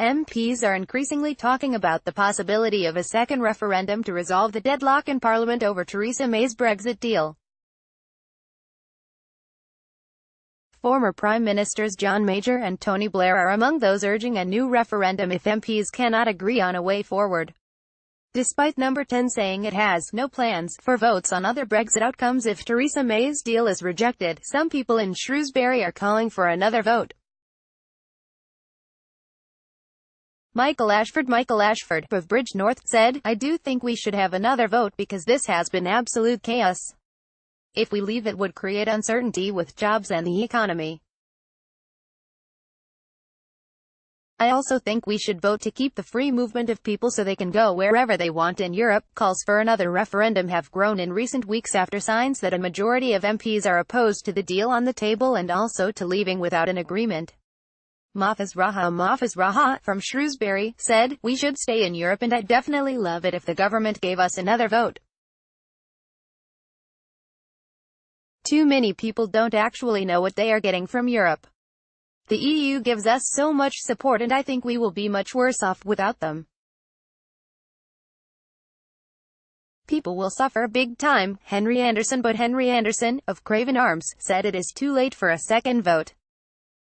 MPs are increasingly talking about the possibility of a second referendum to resolve the deadlock in Parliament over Theresa May's Brexit deal. Former Prime Ministers John Major and Tony Blair are among those urging a new referendum if MPs cannot agree on a way forward. Despite Number 10 saying it has no plans for votes on other Brexit outcomes if Theresa May's deal is rejected, some people in Shrewsbury are calling for another vote. Michael Ashford of Bridge North said, "I do think we should have another vote because this has been absolute chaos. If we leave, it would create uncertainty with jobs and the economy. I also think we should vote to keep the free movement of people so they can go wherever they want in Europe." Calls for another referendum have grown in recent weeks after signs that a majority of MPs are opposed to the deal on the table and also to leaving without an agreement. Mahfuz Raha from Shrewsbury said, "We should stay in Europe and I'd definitely love it if the government gave us another vote. Too many people don't actually know what they are getting from Europe. The EU gives us so much support and I think we will be much worse off without them. People will suffer big time." Henry Anderson of Craven Arms said it is too late for a second vote.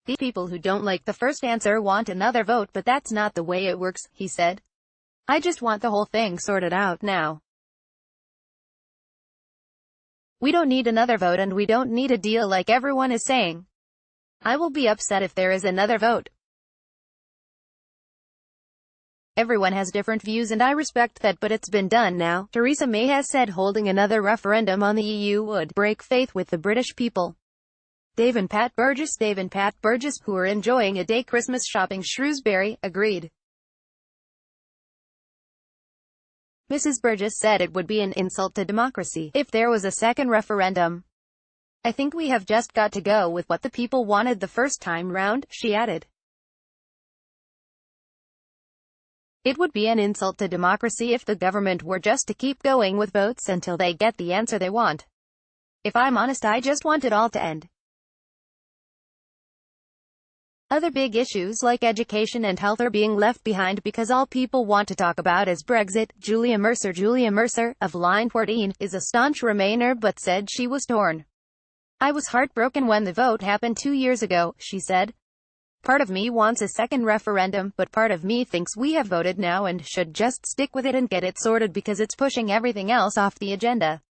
"The people who don't like the first answer want another vote, but that's not the way it works," he said. "I just want the whole thing sorted out now. We don't need another vote and we don't need a deal like everyone is saying. I will be upset if there is another vote. Everyone has different views and I respect that, but it's been done now." Theresa May has said holding another referendum on the EU would break faith with the British people. Dave and Pat Burgess, who are enjoying a day Christmas shopping Shrewsbury, agreed. Mrs. Burgess said it would be an insult to democracy if there was a second referendum. "I think we have just got to go with what the people wanted the first time round," she added. "It would be an insult to democracy if the government were just to keep going with votes until they get the answer they want. If I'm honest, I just want it all to end." Other big issues like education and health are being left behind because all people want to talk about is Brexit. Julia Mercer, of Line 14, is a staunch Remainer but said she was torn. "I was heartbroken when the vote happened 2 years ago," she said. "Part of me wants a second referendum, but part of me thinks we have voted now and should just stick with it and get it sorted because it's pushing everything else off the agenda."